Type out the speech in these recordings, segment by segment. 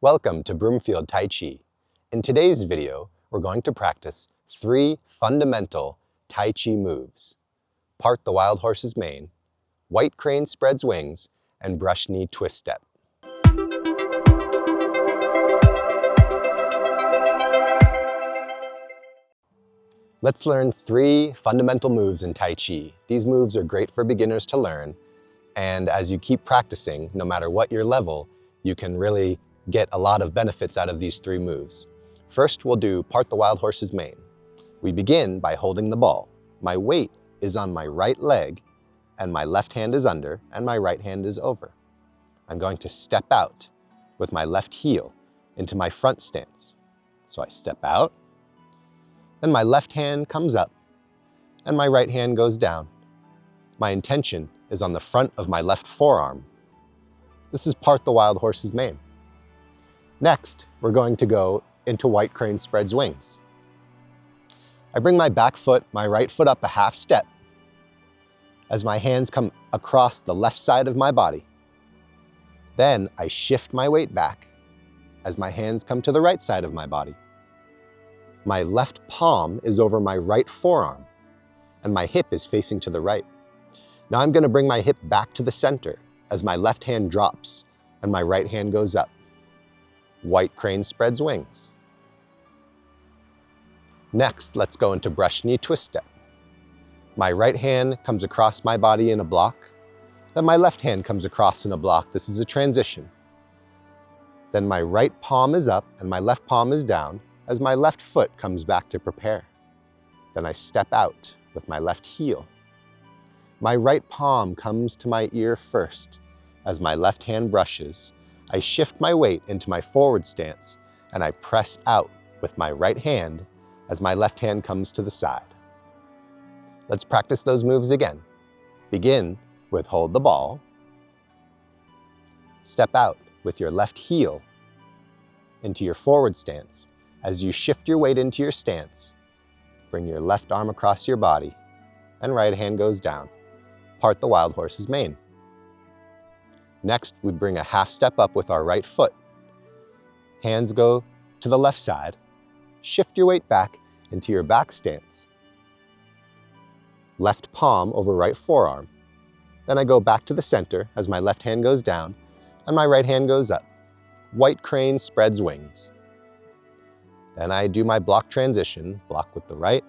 Welcome to Broomfield Tai Chi. In today's video, we're going to practice 3 fundamental Tai Chi moves. Part the wild horse's mane, white crane spreads wings, and brush knee twist step. Let's learn 3 fundamental moves in Tai Chi. These moves are great for beginners to learn, and as you keep practicing, no matter what your level, you can really get a lot of benefits out of these 3 moves. First, we'll do part the wild horse's mane. We begin by holding the ball. My weight is on my right leg, and my left hand is under, and my right hand is over. I'm going to step out with my left heel into my front stance. So I step out, then my left hand comes up, and my right hand goes down. My intention is on the front of my left forearm. This is part the wild horse's mane. Next, we're going to go into white crane spreads wings. I bring my back foot, my right foot up a half step as my hands come across the left side of my body. Then I shift my weight back as my hands come to the right side of my body. My left palm is over my right forearm and my hip is facing to the right. Now I'm going to bring my hip back to the center as my left hand drops and my right hand goes up. White crane spreads wings. Next, let's go into brush knee twist step. My right hand comes across my body in a block, then my left hand comes across in a block. This is a transition. Then my right palm is up and my left palm is down as my left foot comes back to prepare. Then I step out with my left heel. My right palm comes to my ear first. As my left hand brushes, I shift my weight into my forward stance and I press out with my right hand as my left hand comes to the side. Let's practice those moves again. Begin with hold the ball. Step out with your left heel into your forward stance. As you shift your weight into your stance, bring your left arm across your body and right hand goes down. Part the wild horse's mane. Next, we bring a half step up with our right foot. Hands go to the left side. Shift your weight back into your back stance. Left palm over right forearm. Then I go back to the center as my left hand goes down and my right hand goes up. White crane spreads wings. Then I do my block transition, block with the right,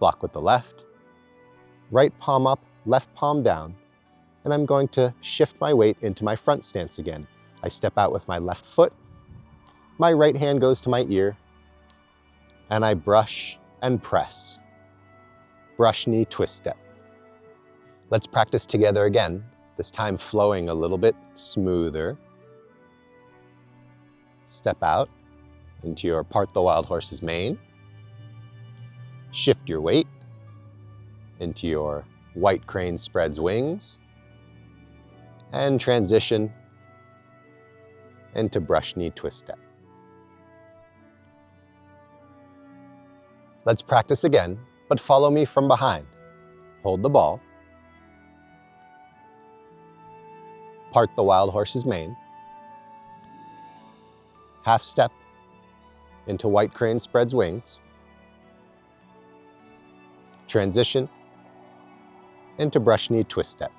block with the left, right palm up, left palm down, and I'm going to shift my weight into my front stance again. I step out with my left foot, my right hand goes to my ear, and I brush and press. Brush knee twist step. Let's practice together again, this time flowing a little bit smoother. Step out into your part the wild horse's mane. Shift your weight into your white crane spreads wings. And transition into brush knee twist step. Let's practice again, but follow me from behind. Hold the ball. Part the wild horse's mane. Half step into white crane spreads wings. Transition into brush knee twist step.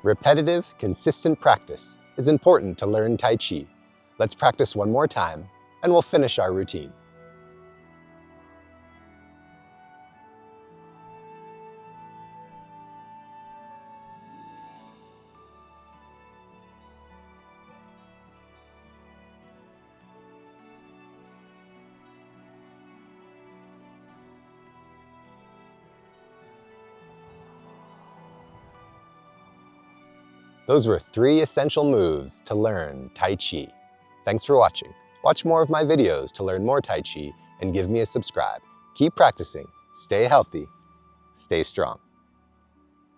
Repetitive, consistent practice is important to learn Tai Chi. Let's practice one more time, and we'll finish our routine. Those were 3 essential moves to learn Tai Chi. Thanks for watching. Watch more of my videos to learn more Tai Chi and give me a subscribe. Keep practicing, stay healthy, stay strong.